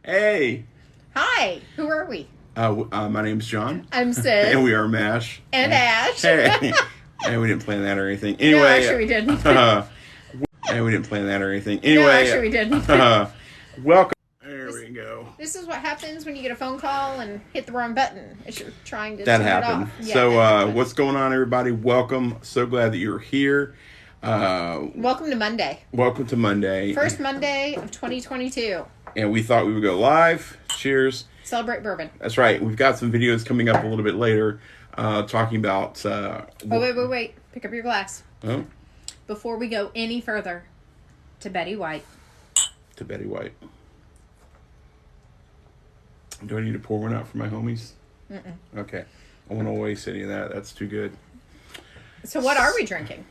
Hey, Hi, who are we? my name's John, I'm Sid. and we are Mash. And Ash. Hey, and we didn't plan that or anything. No, Anyway, actually we didn't. and we didn't plan that or anything. Anyway, No, actually we didn't. welcome. There we go. This is what happens when you get a phone call and hit the wrong button as you're trying to That turn happened. it off. Yeah, So, that happened. what's going on, everybody? Welcome. So glad that you're here. Welcome to Monday. Welcome to Monday. First Monday of 2022. And we thought we would go live. Cheers. Celebrate bourbon. That's right. We've got some videos coming up a little bit later talking about... Wait. Pick up your glass. Oh, Before we go any further, to Betty White. to Betty White. Do I need to pour one out for my homies? Mm-mm. Okay. I won't waste any of that. That's too good. So what are we drinking?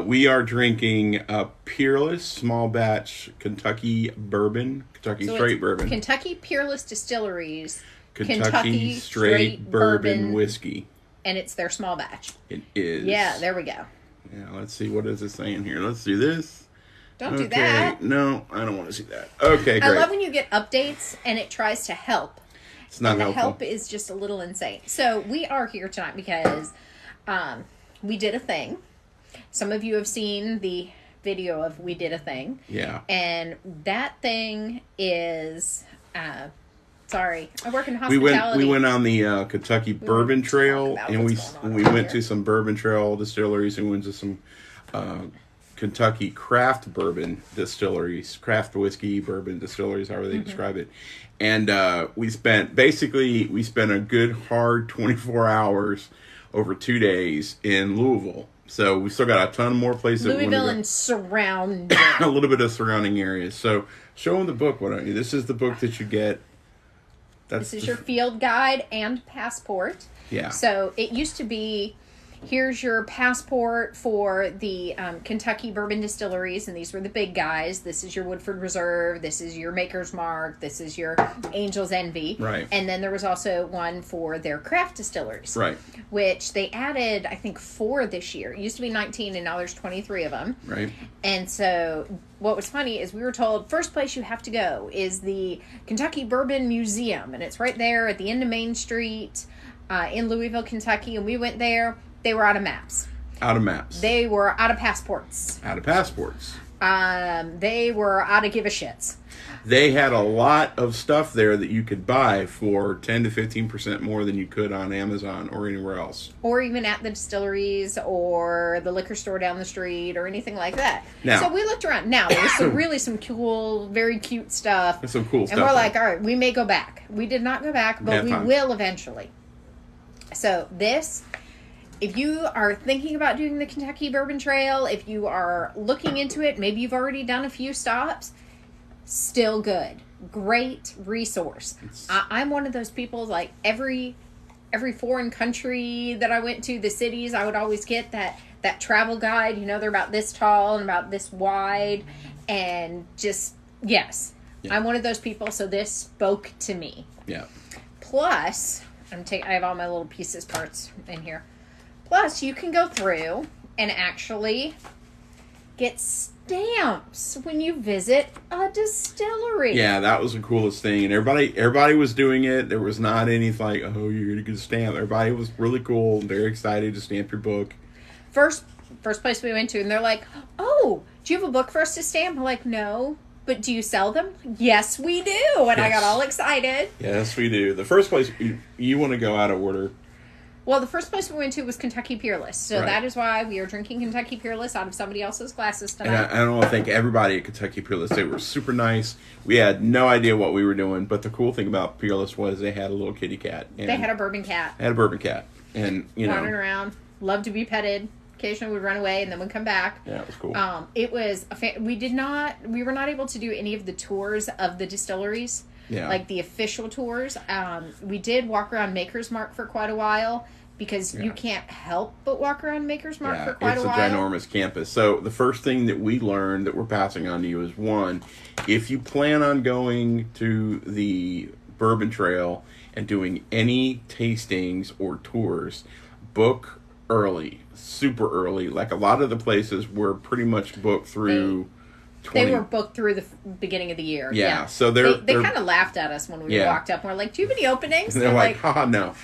We are drinking a Peerless small batch Kentucky bourbon. Kentucky So straight it's bourbon. Kentucky Peerless Distilleries. Kentucky straight bourbon whiskey. And it's their small batch. It is. Yeah, there we go. Yeah, let's see. What is it saying here? Let's do this. Don't do that. No, I don't want to see that. Okay, great. I love when you get updates and it tries to help. It's not And the helpful. help is just a little insane. So we are here tonight because we did a thing. Some of you have seen the video of We Did a Thing. Yeah. And that thing is... sorry, I work in hospitality. We went on the Kentucky Bourbon talk Trail, about and what's going on we over went here. to some Bourbon Trail distilleries and went to some Kentucky craft bourbon distilleries, craft whiskey bourbon distilleries, however they describe it. And we spent a good hard 24 hours over 2 days in Louisville. So we still got a ton more places. Louisville and surrounding. A little bit of surrounding areas. So show them the book, why don't you? This is the book that you get. This is your field guide and passport. Yeah. So it used to be, here's your passport for the Kentucky bourbon distilleries, and these were the big guys. This is your Woodford Reserve. This is your Maker's Mark. This is your Angel's Envy. Right. And then there was also one for their craft distilleries. Right. Which they added, I think, 4 this year. It used to be 19, and now there's 23 of them. Right. And so what was funny is we were told first place you have to go is the Kentucky Bourbon Museum, and it's right there at the end of Main Street in Louisville, Kentucky. And we went there. They were out of maps. Out of maps. They were out of passports. Out of passports. They were out of give a shits. They had a lot of stuff there that you could buy for 10 to 15% more than you could on Amazon or anywhere else. Or even at the distilleries or the liquor store down the street or anything like that. Now- So we looked around. Now, there was some cool, very cute stuff. There's some cool stuff. And we're like, there. all right, we may go back. We did not go back, but Have we fun. will eventually. So this, if you are thinking about doing the Kentucky Bourbon Trail, if you are looking into it, maybe you've already done a few stops, still good. Great resource. I'm one of those people, like every foreign country that I went to, the cities, I would always get that travel guide. You know, they're about this tall and about this wide. And just, yes. Yeah. I'm one of those people, so this spoke to me. Yeah. Plus, I have all my little pieces, parts in here. Plus, you can go through and actually get stamps when you visit a distillery. Yeah, that was the coolest thing. And everybody was doing it. There was not anything like, oh, you're going to get a stamp. Everybody was really cool and very excited to stamp your book. First place we went to, and they're like, oh, do you have a book for us to stamp? I'm like, no. But do you sell them? Yes, we do. And I got all excited. Yes, we do. The first place, you want to go out of order. Well, the first place we went to was Kentucky Peerless. So Right. that is why we are drinking Kentucky Peerless out of somebody else's glasses And tonight. I don't want to thank everybody at Kentucky Peerless. They were super nice. We had no idea what we were doing. But the cool thing about Peerless was they had a little kitty cat. And They had a bourbon cat. They had a bourbon cat. And, Wandering around. Loved to be petted. Occasionally would run away and then would come back. Yeah, it was cool. It was we were not able to do any of the tours of the distilleries. Yeah. Like the official tours. We did walk around Maker's Mark for quite a while because you can't help but walk around Maker's Mark for quite a while. It's a ginormous campus. So the first thing that we learned that we're passing on to you is, one, if you plan on going to the Bourbon Trail and doing any tastings or tours, book early, super early. Like a lot of the places were pretty much booked through They were booked through the beginning of the year. Yeah. So they kind of laughed at us when we walked up. And we're like, "Do you have any openings?" And they're like, "Haha, no."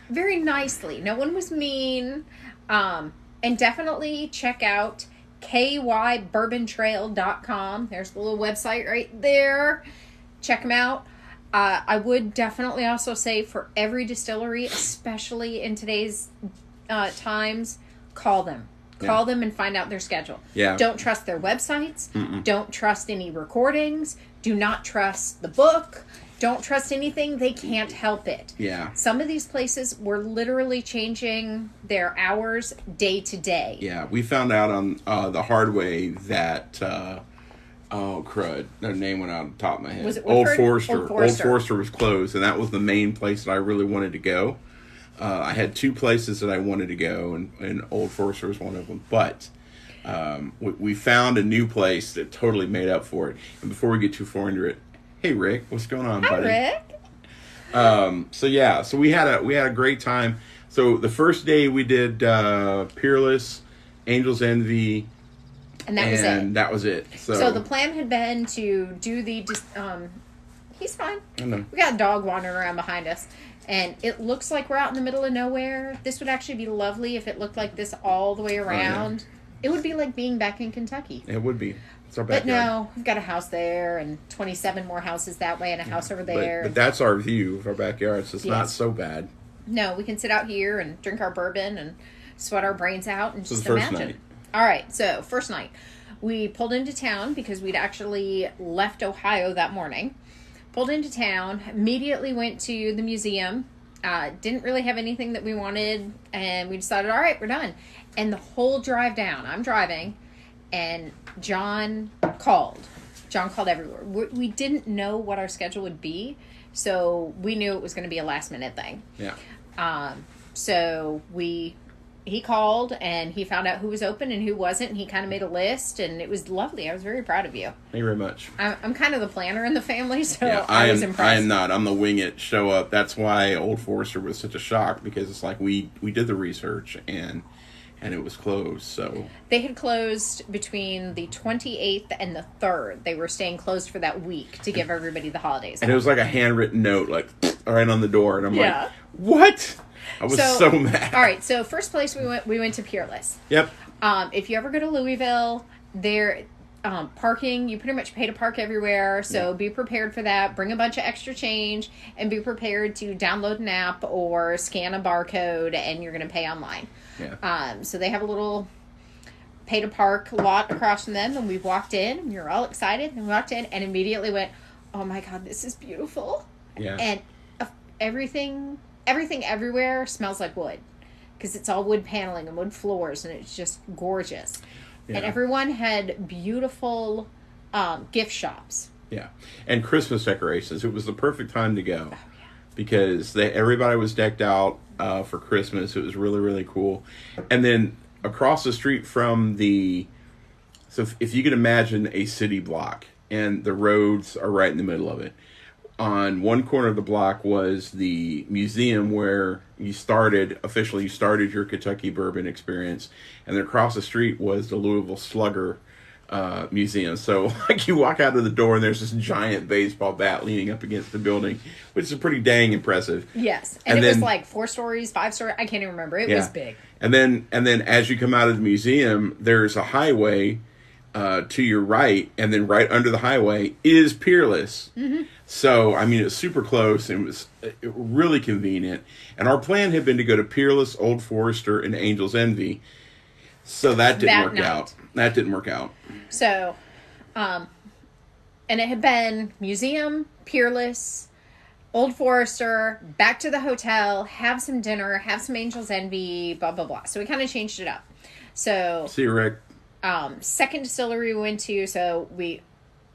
Very nicely. No one was mean. And definitely check out kybourbontrail.com. There's the little website right there. Check them out. I would definitely also say for every distillery, especially in today's times, call them. Call them and find out their schedule. Yeah. Don't trust their websites. Don't trust any recordings. Do not trust the book. Don't trust anything. They can't help it. Yeah. Some of these places were literally changing their hours day to day. Yeah. We found out on the hard way that, oh, crud. Their name went out of the top of my head. Was it Old Woodford? Forester. Old Forester was closed, and that was the main place that I really wanted to go. I had 2 places that I wanted to go, and Old Forester was one of them. But we found a new place that totally made up for it. And before we get too far into it, hey Rick, what's going on, buddy? Hi, Rick. So we had a great time. So the first day we did Peerless, Angel's Envy, and that was it. So the plan had been to do the he's fine. I know. We got a dog wandering around behind us. And it looks like we're out in the middle of nowhere. This would actually be lovely if it looked like this all the way around. Oh, yeah. It would be like being back in Kentucky. It would be. It's our backyard. But no, we've got a house there and 27 more houses that way and a house over there. But that's our view of our backyard, so it's not so bad. No, we can sit out here and drink our bourbon and sweat our brains out and just imagine. Night. All right, so first night. We pulled into town because we'd actually left Ohio that morning. Pulled into town, immediately went to the museum. Didn't really have anything that we wanted, and we decided, all right, we're done. And the whole drive down, I'm driving, and John called. John called everywhere. We didn't know what our schedule would be, so we knew it was going to be a last-minute thing. Yeah. So he called, and he found out who was open and who wasn't, and he kind of made a list, and it was lovely. I was very proud of you. Thank you very much. I'm kind of the planner in the family, so yeah, I was impressed. I am not. I'm the wing it, show up. That's why Old Forester was such a shock, because it's like we did the research, and it was closed. So they had closed between the 28th and the 3rd. They were staying closed for that week to give everybody the holidays. And it was like a handwritten note, like right on the door, and I'm like, what? I was so mad. All right, so first place we went to Peerless. Yep. If you ever go to Louisville, there parking, you pretty much pay to park everywhere, so be prepared for that. Bring a bunch of extra change, and be prepared to download an app or scan a barcode, and you're going to pay online. Yeah. So they have a little pay to park lot across from them, and we walked in, and we were all excited, and we walked in, and immediately went, oh my God, this is beautiful. Yeah. And everything everywhere smells like wood, because it's all wood paneling and wood floors, and it's just gorgeous. Yeah. And everyone had beautiful gift shops. Yeah, and Christmas decorations. It was the perfect time to go. Oh, yeah. Because everybody was decked out for Christmas. It was really, really cool. And then across the street from so if you could imagine a city block, and the roads are right in the middle of it. On one corner of the block was the museum where you started your Kentucky bourbon experience. And then across the street was the Louisville Slugger museum. So like you walk out of the door and there's this giant baseball bat leaning up against the building, which is pretty dang impressive. Yes. And it was like 4 stories, 5 stories. I can't even remember. It was big. And then as you come out of the museum, there's a highway to your right, and then right under the highway is Peerless. Mm-hmm. So, I mean, it was super close, and it was really convenient. And our plan had been to go to Peerless, Old Forester, and Angel's Envy. So that didn't work out. That didn't work out. So, and it had been museum, Peerless, Old Forester, back to the hotel, have some dinner, have some Angel's Envy, blah, blah, blah. So we kind of changed it up. So, see you, Rick. Second distillery we went to, so we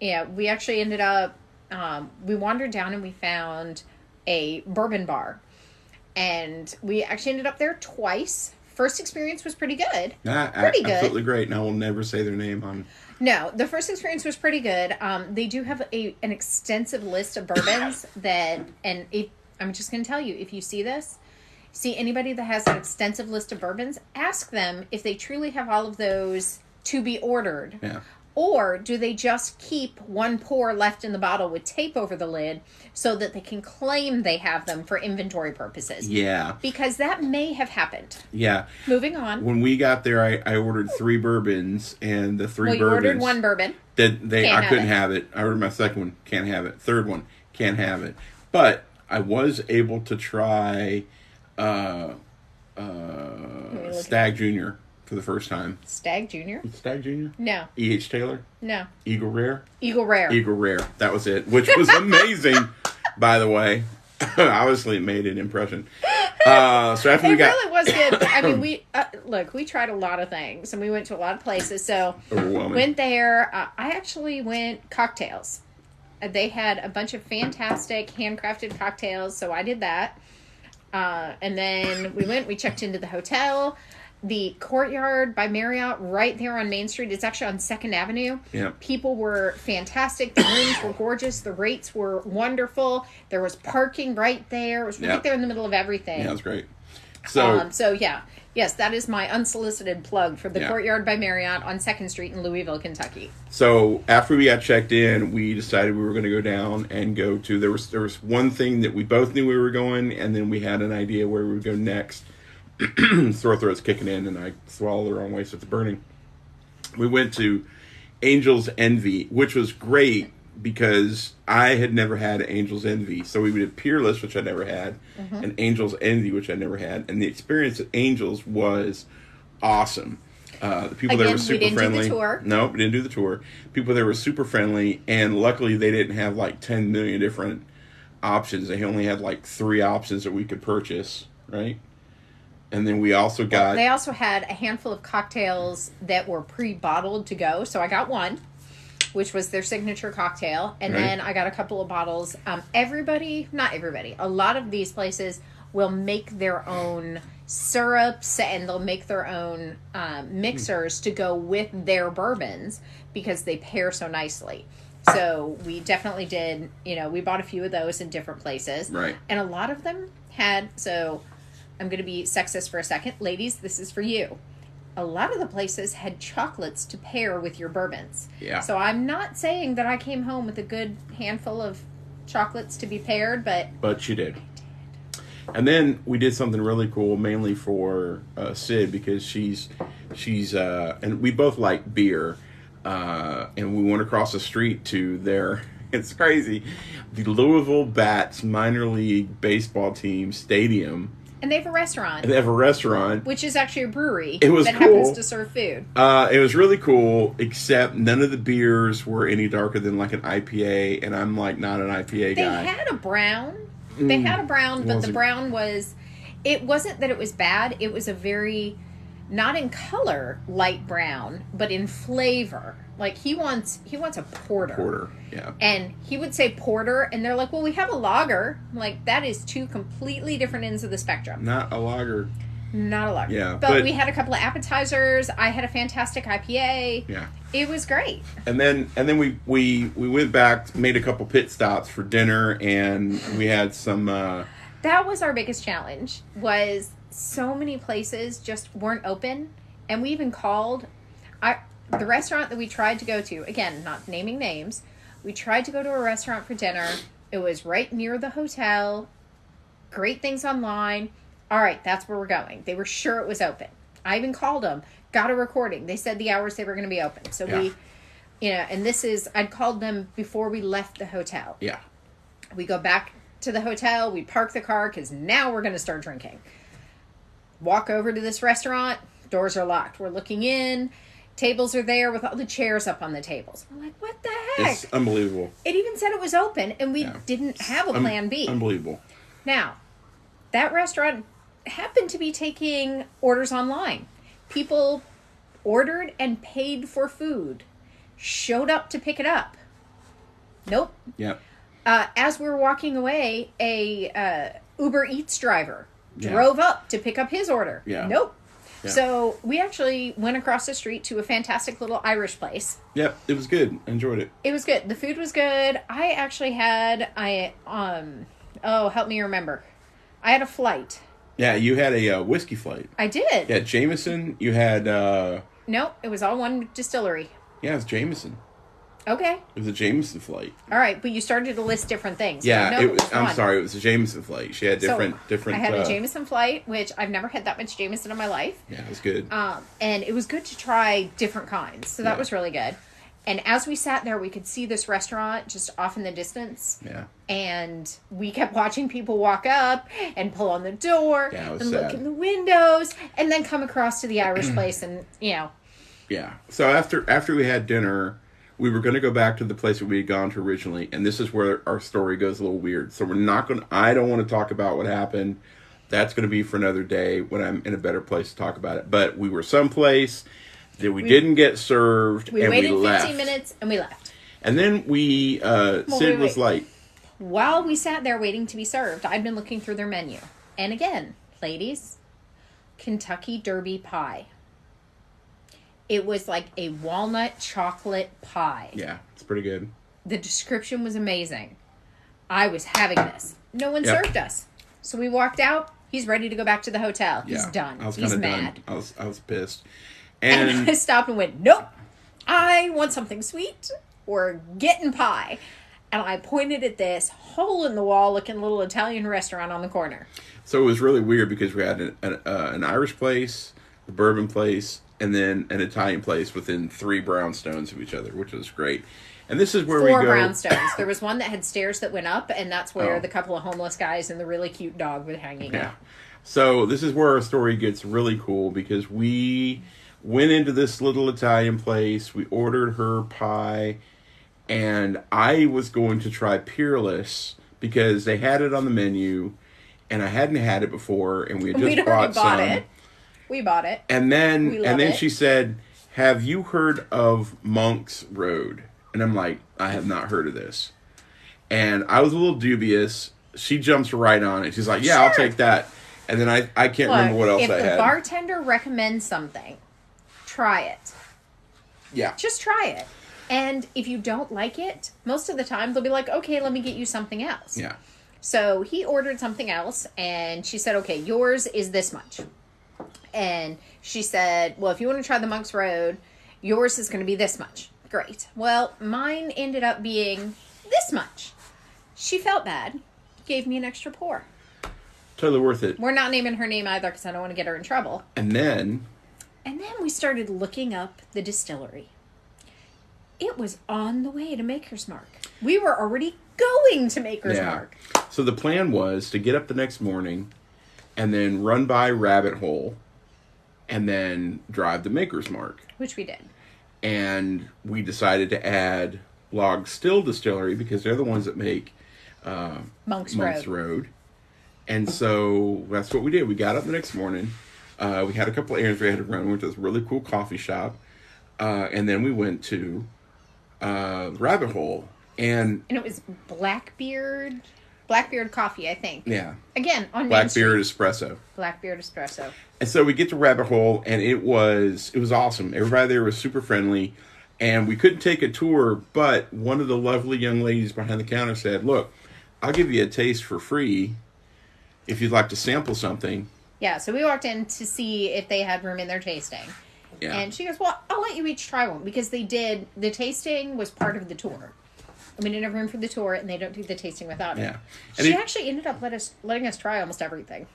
actually ended up, we wandered down and we found a bourbon bar. And we actually ended up there twice. First experience was pretty good. Pretty good. Absolutely great. And I will never say their name on. No, the first experience was pretty good. They do have an extensive list of bourbons I'm just going to tell you, if you see anybody that has an extensive list of bourbons, ask them if they truly have all of those to be ordered. Yeah. Or do they just keep one pour left in the bottle with tape over the lid so that they can claim they have them for inventory purposes? Yeah. Because that may have happened. Yeah. Moving on. When we got there, I ordered 3 bourbons, and the 3 you bourbons... ordered 1 bourbon. I couldn't have it. I ordered my second one, can't have it. Third one, can't have it. But I was able to try Stag Junior for the first time. Stag Junior? Stag Junior? No. E.H. Taylor? No. Eagle Rare? Eagle Rare. Eagle Rare. That was it, which was amazing, by the way. Obviously, it made an impression. So after it really was good. I mean, we tried a lot of things, and we went to a lot of places. So went there. I actually went cocktails. They had a bunch of fantastic handcrafted cocktails, so I did that. And then we checked into the hotel. The Courtyard by Marriott right there on Main Street. It's actually on 2nd Avenue. Yeah. People were fantastic. The rooms were gorgeous. The rates were wonderful. There was parking right there. It was right there in the middle of everything. Yeah, it was great. So yeah. Yes, that is my unsolicited plug for the Courtyard by Marriott on 2nd Street in Louisville, Kentucky. So after we got checked in, we decided we were going to go down and go to... There was one thing that we both knew we were going, and then we had an idea where we would go next. Sore throat's kicking in, and I swallowed the wrong way, so it's burning. We went to Angel's Envy, which was great because I had never had Angel's Envy. So we did Peerless, which I never had, and Angel's Envy, which I never had. And the experience at Angel's was awesome. The people there were super friendly. We didn't do the tour. No, we didn't do the tour. People there were super friendly, and luckily they didn't have like 10 million different options. They only had like 3 options that we could purchase, right? And then we also got... They also had a handful of cocktails that were pre-bottled to go. So I got one, which was their signature cocktail. And then I got a couple of bottles. Not everybody. A lot of these places will make their own syrups and they'll make their own mixers to go with their bourbons because they pair so nicely. So we definitely did, we bought a few of those in different places. Right. And a lot of them had... I'm going to be sexist for a second. Ladies, this is for you. A lot of the places had chocolates to pair with your bourbons. Yeah. So I'm not saying that I came home with a good handful of chocolates to be paired, but... But you did. And then we did something really cool, mainly for Sid, because she's and we both like beer. And we went across the street to their... It's crazy. The Louisville Bats minor league baseball team stadium. And they have a restaurant. They have a restaurant. Which is actually a brewery. It was that cool. happens to serve food. It was really cool, except none of the beers were any darker than like an IPA, and I'm like not an IPA guy. They had a brown. But the brown was... It wasn't that it was bad. It was a very... Not in color, light brown, but in flavor. Like, he wants a porter. Porter, yeah. And he would say porter, and they're like, well, we have a lager. I'm like, that is 2 completely different ends of the spectrum. Not a lager. Not a lager. Yeah. But we had a couple of appetizers. I had a fantastic IPA. Yeah. It was great. And then we went back, made a couple pit stops for dinner, and we had some... That was our biggest challenge, was... So many places just weren't open, and we even called the restaurant that we tried to go to, again, not naming names, we tried to go to a restaurant for dinner. It was right near the hotel, great things online. All right, that's where we're going. They were sure it was open. I even called them, got a recording. They said the hours they were going to be open. So and I'd called them before we left the hotel. Yeah. We go back to the hotel, we park the car, because now we're going to start drinking. Walk over to this restaurant, doors are locked. We're looking in, tables are there with all the chairs up on the tables. I'm like, what the heck? It's unbelievable. It even said it was open, and we didn't have a plan B. Unbelievable. Now, that restaurant happened to be taking orders online. People ordered and paid for food, showed up to pick it up. Nope. Yep. As we were walking away, a Uber Eats driver drove up to pick up his order. Yeah. Nope. Yeah. So we actually went across the street to a fantastic little Irish place. Yep, it was good. I enjoyed it. It was good. The food was good. I actually had help me remember. I had a flight. Yeah, you had a whiskey flight. I did. Yeah, Jameson. You had Nope, it was all one distillery. Yeah, it's Jameson. Okay. It was a Jameson flight. All right, but you started to list different things. Yeah, it was. I'm sorry, it was a Jameson flight. She had different. I had a Jameson flight, which I've never had that much Jameson in my life. Yeah, it was good. And it was good to try different kinds, so that was really good. And as we sat there, we could see this restaurant just off in the distance. Yeah. And we kept watching people walk up and pull on the door and sad. look in the windows, and then come across to the Irish place, and Yeah. So after we had dinner, we were going to go back to the place that we had gone to originally, and this is where our story goes a little weird. So we're not going. I don't want to talk about what happened. That's going to be for another day when I'm in a better place to talk about it. But we were someplace that we didn't get served, we and waited we left. 15 minutes, and we left. And then Sid was like, while we sat there waiting to be served, I'd been looking through their menu. And again, ladies, Kentucky Derby pie. It was like a walnut chocolate pie. Yeah, it's pretty good. The description was amazing. I was having this. No one served us. So we walked out. He's ready to go back to the hotel. He's done. He's mad. I was pissed. And I stopped and went, nope. I want something sweet. We're getting pie. And I pointed at this hole-in-the-wall looking little Italian restaurant on the corner. So it was really weird because we had an Irish place, a bourbon place, and then an Italian place within 3 brownstones of each other, which was great. And this is where we go. 4 brownstones. There was one that had stairs that went up, and that's where the couple of homeless guys and the really cute dog were hanging out. So this is where our story gets really cool because we went into this little Italian place. We ordered her pie, and I was going to try Peerless because they had it on the menu, and I hadn't had it before, and we had just bought some. We bought it. And then she said, "Have you heard of Monk's Road?" And I'm like, "I have not heard of this." And I was a little dubious. She jumps right on it. She's like, "Yeah, I'll take that." And then I can't remember what else I had. If the bartender recommends something, try it. Yeah. Just try it. And if you don't like it, most of the time they'll be like, "Okay, let me get you something else." Yeah. So he ordered something else, and she said, "Okay, yours is this much." And she said, "Well, if you want to try the Monk's Road, yours is going to be this much." Great. Well, mine ended up being this much. She felt bad. Gave me an extra pour. Totally worth it. We're not naming her name either because I don't want to get her in trouble. And then we started looking up the distillery. It was on the way to Maker's Mark. We were already going to Maker's Mark. So the plan was to get up the next morning and then run by Rabbit Hole and then drive to Maker's Mark. Which we did. And we decided to add Log Still Distillery because they're the ones that make Monk's Road. And so that's what we did. We got up the next morning. We had a couple of errands we had to run. We went to this really cool coffee shop. And then we went to Rabbit Hole. And it was Blackbeard coffee, I think. Yeah. Again, on Main Street. Blackbeard Espresso. Espresso. And so we get to Rabbit Hole, and it was awesome. Everybody there was super friendly, and we couldn't take a tour, but one of the lovely young ladies behind the counter said, "Look, I'll give you a taste for free if you'd like to sample something." Yeah, so we walked in to see if they had room in their tasting. Yeah. And she goes, "Well, I'll let you each try one," because the tasting was part of the tour. We didn't have room for the tour, and they don't do the tasting without it. Yeah. She actually ended up letting us try almost everything.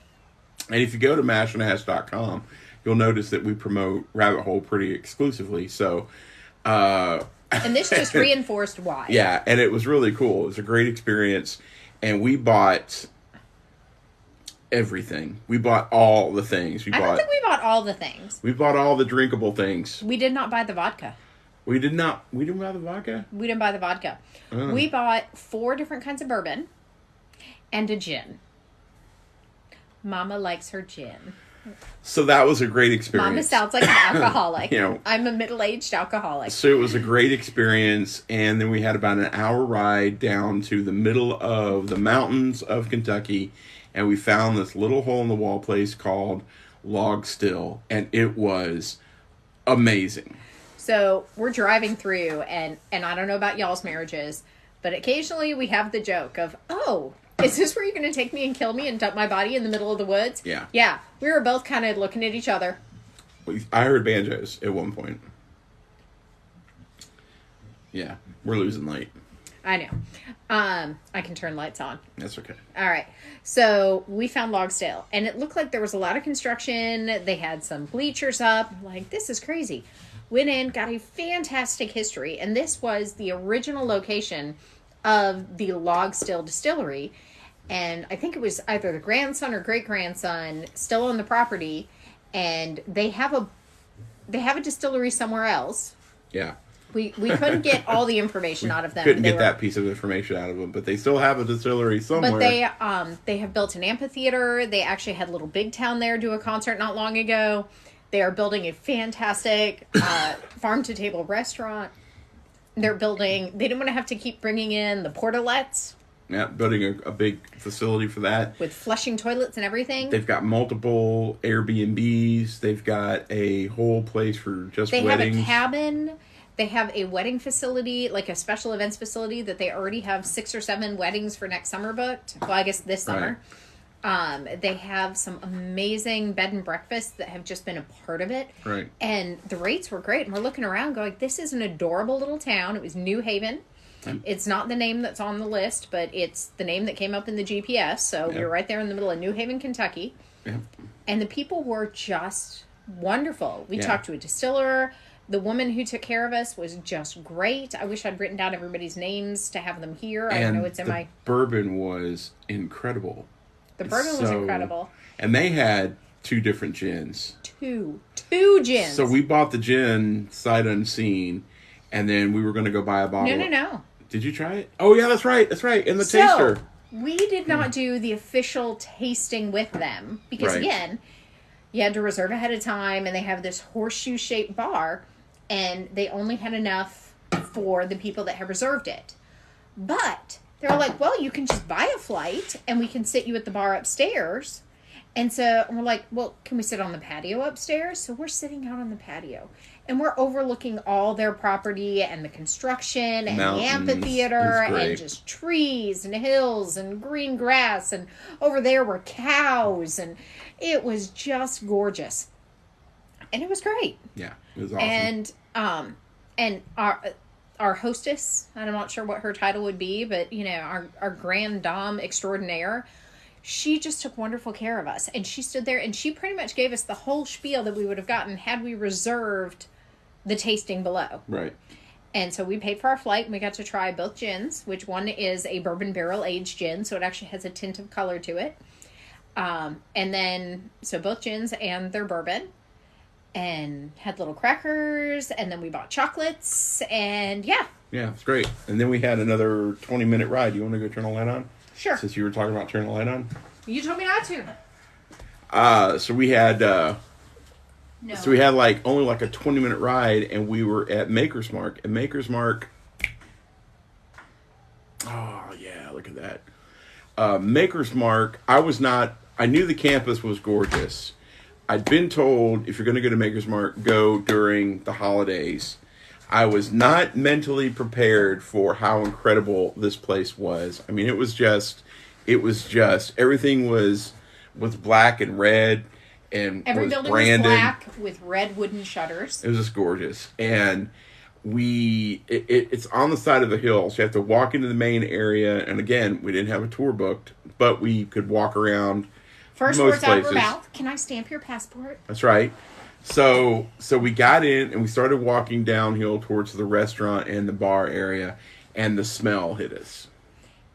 And if you go to mashandhash.com, you'll notice that we promote Rabbit Hole pretty exclusively. So, and this just reinforced why. Yeah, and it was really cool. It was a great experience, and we bought everything. We bought all the things. I don't think we bought all the things. We bought all the drinkable things. We did not buy the vodka. We didn't buy the vodka? We didn't buy the vodka. Oh. We bought 4 different kinds of bourbon and a gin. Mama likes her gin. So that was a great experience. Mama sounds like an alcoholic. I'm a middle-aged alcoholic. So it was a great experience, and then we had about an hour ride down to the middle of the mountains of Kentucky, and we found this little hole-in-the-wall place called Log Still, and it was amazing. So we're driving through, and I don't know about y'all's marriages, but occasionally we have the joke of, "Oh, is this where you're going to take me and kill me and dump my body in the middle of the woods?" Yeah. Yeah. We were both kind of looking at each other. I heard banjos at one point. Yeah, we're losing light. I know. I can turn lights on. That's okay. All right. So we found Logsdale, and it looked like there was a lot of construction. They had some bleachers up. I'm like, this is crazy. Went in, got a fantastic history, and this was the original location of the Logsdale Distillery. And I think it was either the grandson or great-grandson still on the property, and they have a distillery somewhere else. Yeah. We couldn't get all the information out of them. Couldn't get that piece of information out of them, but they still have a distillery somewhere. But they have built an amphitheater. They actually had Little Big Town there do a concert not long ago. They are building a fantastic farm-to-table restaurant. They didn't want to have to keep bringing in the portalets. Yeah, building a big facility for that. With flushing toilets and everything. They've got multiple Airbnbs. They've got a whole place for just weddings. They have a cabin. They have a wedding facility, like a special events facility that they already have 6 or 7 weddings for next summer booked. Well, I guess this summer. Right. They have some amazing bed and breakfasts that have just been a part of it. Right. And the rates were great. And we're looking around going, this is an adorable little town. It was New Haven. It's not the name that's on the list, but it's the name that came up in the GPS. So we were right there in the middle of New Haven, Kentucky. Yep. And the people were just wonderful. We talked to a distiller. The woman who took care of us was just great. I wish I'd written down everybody's names to have them here. I know it's in my... bourbon was incredible. The bourbon was incredible. And they had 2 different gins. Two gins. So we bought the gin sight unseen, and then we were going to go buy a bottle. No. Did you try it? Oh, yeah, that's right. In the taster. We did not do the official tasting with them. Because, again, you had to reserve ahead of time, and they have this horseshoe-shaped bar, and they only had enough for the people that had reserved it. But they're like, well, you can just buy a flight, and we can sit you at the bar upstairs. And so we're like, well, can we sit on the patio upstairs? So we're sitting out on the patio. And we're overlooking all their property and the construction and mountains, the amphitheater and just trees and hills and green grass. And over there were cows. And it was just gorgeous. And it was great. Yeah, it was awesome. And our hostess, I'm not sure what her title would be, but, our grand dame extraordinaire, she just took wonderful care of us. And she stood there and she pretty much gave us the whole spiel that we would have gotten had we reserved the tasting below. Right. And so we paid for our flight and we got to try both gins, which one is a bourbon barrel aged gin, so it actually has a tint of color to it. And then, so both gins and their bourbon, and had little crackers, and then we bought chocolates, and yeah. Yeah, it's great. And then we had another 20-minute ride. You want to go turn the light on? Sure. Since you were talking about turning the light on? You told me not to. So we had... No. So we had only a 20-minute ride, and we were at Maker's Mark. And Maker's Mark, oh yeah, look at that. Maker's Mark, I knew the campus was gorgeous. I'd been told if you're going to go to Maker's Mark, go during the holidays. I was not mentally prepared for how incredible this place was. I mean, it was just everything was black and red. And every building was black with red wooden shutters. It was just gorgeous. And it's on the side of the hill, so you have to walk into the main area. And again, we didn't have a tour booked, but we could walk around. First words out of our mouth, can I stamp your passport? That's right. So we got in and we started walking downhill towards the restaurant and the bar area, and the smell hit us.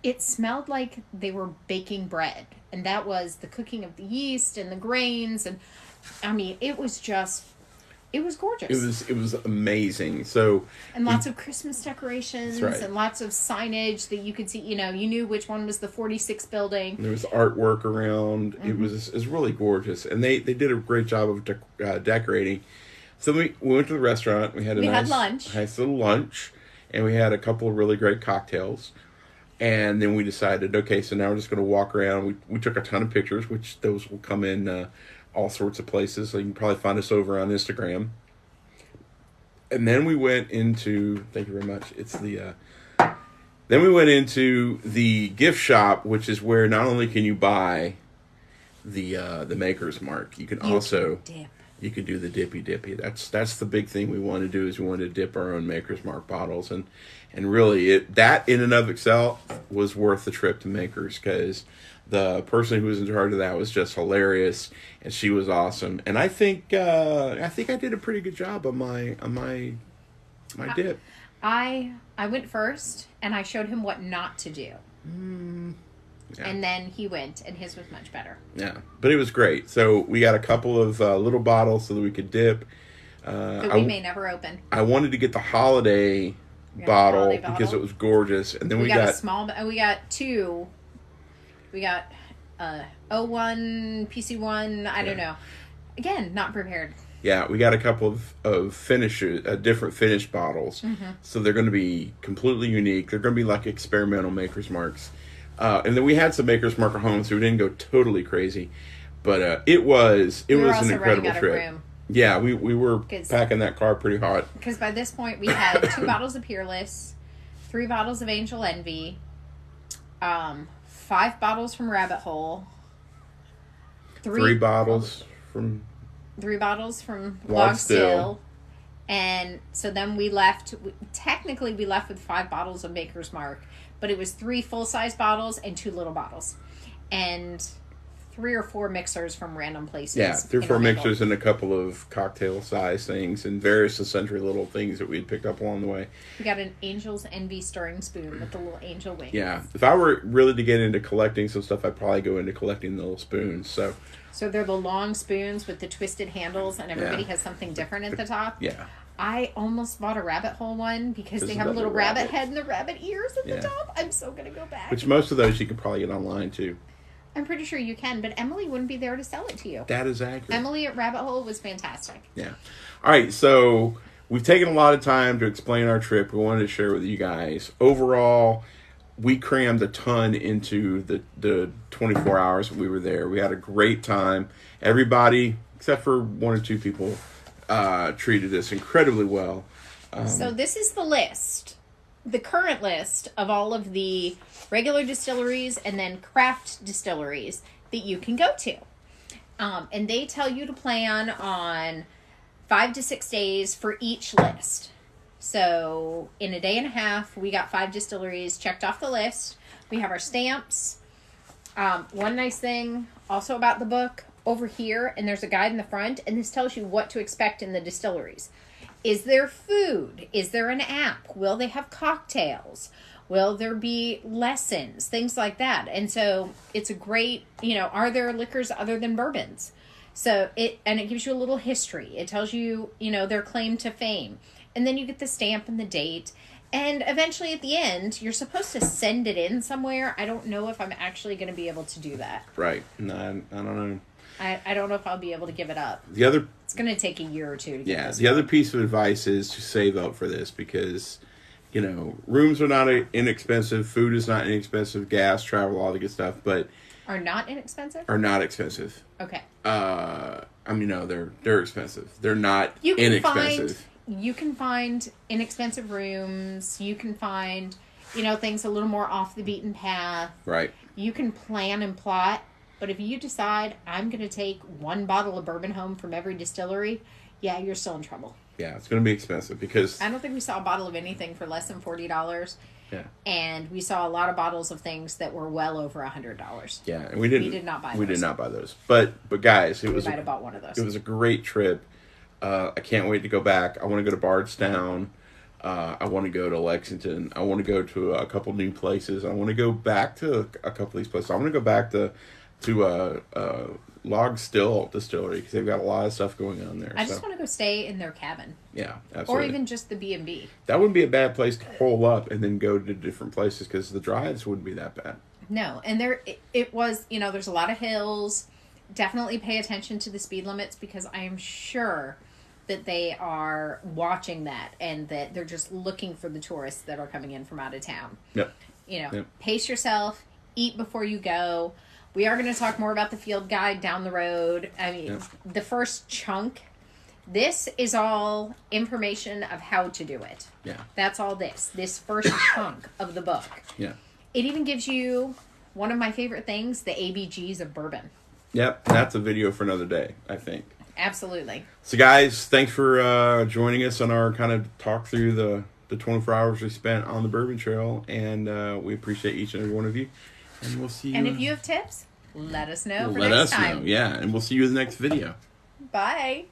It smelled like they were baking bread. And that was the cooking of the yeast and the grains. And, I mean, it was gorgeous. It was amazing. So and lots of Christmas decorations. That's right. And lots of signage that you could see. You knew which one was the 46th building. There was artwork around. Mm-hmm. It was really gorgeous. And they did a great job of decorating. So we went to the restaurant. We had lunch. Nice little lunch. And we had a couple of really great cocktails. And then we decided, okay, so now we're just going to walk around. We took a ton of pictures, which those will come in all sorts of places. So you can probably find us over on Instagram. And then we went into, thank you very much. Then we went into the gift shop, which is where not only can you buy the Maker's Mark, you can also you could do the dippy. That's the big thing we want to do, is we want to dip our own Maker's Mark bottles, and really that in and of itself was worth the trip to Maker's, because the person who was in charge of that was just hilarious, and she was awesome. And I think I did a pretty good job on my dip. I went first, and I showed him what not to do. Yeah. And then he went, and his was much better. Yeah, but it was great. So we got a couple of little bottles so that we could dip. That we may never open. I wanted to get the holiday bottle because it was gorgeous, and then we got a small. We got two. We got O1, PC1. I don't know. Again, not prepared. Yeah, we got a couple of finishes, different finished bottles. So they're going to be completely unique. They're going to be like experimental Maker's Marks. And then we had some Maker's Mark at home, so we didn't go totally crazy. But it was an incredible trip. Yeah, we were packing that car pretty hot. Because by this point, we had 2 bottles of Peerless, 3 bottles of Angel Envy, 5 bottles from Rabbit Hole, 3 bottles from Log Still. And so then we left with 5 bottles of Maker's Mark, but it was 3 full-size bottles and 2 little bottles. And 3 or 4 mixers from random places. Yeah, 3 or 4 mixers and a couple of cocktail-size things and various eccentric little things that we had picked up along the way. We got an Angel's Envy stirring spoon with the little angel wings. Yeah, if I were really to get into collecting some stuff, I'd probably go into collecting the little spoons. So they're the long spoons with the twisted handles, and everybody has something different at the top. Yeah. I almost bought a Rabbit Hole one because they have a little rabbit head and the rabbit ears at the top. I'm so going to go back. Which most of those you can probably get online, too. I'm pretty sure you can, but Emily wouldn't be there to sell it to you. That is accurate. Emily at Rabbit Hole was fantastic. Yeah. All right, so we've taken a lot of time to explain our trip. We wanted to share with you guys. Overall, we crammed a ton into the 24 hours we were there. We had a great time. Everybody, except for 1 or 2 people, treated us incredibly well. So this is the list, the current list of all of the regular distilleries and then craft distilleries that you can go to. And they tell you to plan on 5 to 6 days for each list. So in a day and a half, we got 5 distilleries checked off the list. We have our stamps. One nice thing also about the book, over here, and there's a guide in the front, and this tells you what to expect in the distilleries. Is there food? Is there an app? Will they have cocktails? Will there be lessons? Things like that. And so it's a great, are there liquors other than bourbons? So it gives you a little history. It tells you, their claim to fame. And then you get the stamp and the date. And eventually at the end, you're supposed to send it in somewhere. I don't know if I'm actually going to be able to do that. Right. No, I don't know. I don't know if I'll be able to give it up. It's going to take a year or 2 to get this. The other piece of advice is to save up for this because, rooms are not inexpensive, food is not inexpensive, gas, travel, all the good stuff, but... Are not inexpensive? Are not expensive. Okay. No, they're expensive. They're not inexpensive. You can find inexpensive rooms. You can find, things a little more off the beaten path. Right. You can plan and plot. But if you decide, I'm going to take 1 bottle of bourbon home from every distillery, you're still in trouble. Yeah, it's going to be expensive because... I don't think we saw a bottle of anything for less than $40. Yeah. And we saw a lot of bottles of things that were well over $100. Yeah, and we did not buy those. We did not buy those. But guys, we might have bought one of those. It was a great trip. I can't wait to go back. I want to go to Bardstown. I want to go to Lexington. I want to go to a couple new places. I want to go back to a couple of these places. I want to go back to Log Still Distillery because they've got a lot of stuff going on there. I just want to go stay in their cabin. Yeah, absolutely. Or even just the B&B. That wouldn't be a bad place to hole up and then go to different places because the drives wouldn't be that bad. No, and it was, there's a lot of hills. Definitely pay attention to the speed limits because I am sure that they are watching that and that they're just looking for the tourists that are coming in from out of town. Yep. Pace yourself, eat before you go. We are going to talk more about the field guide down the road. I mean, The first chunk, this is all information of how to do it. Yeah. That's all this first chunk of the book. Yeah. It even gives you one of my favorite things, the ABGs of bourbon. Yep. That's a video for another day, I think. Absolutely. So, guys, thanks for joining us on our kind of talk through the 24 hours we spent on the Bourbon Trail, and we appreciate each and every one of you. And we'll see you. And if you have tips, let us know for let next us time. know, yeah. And we'll see you in the next video. Bye.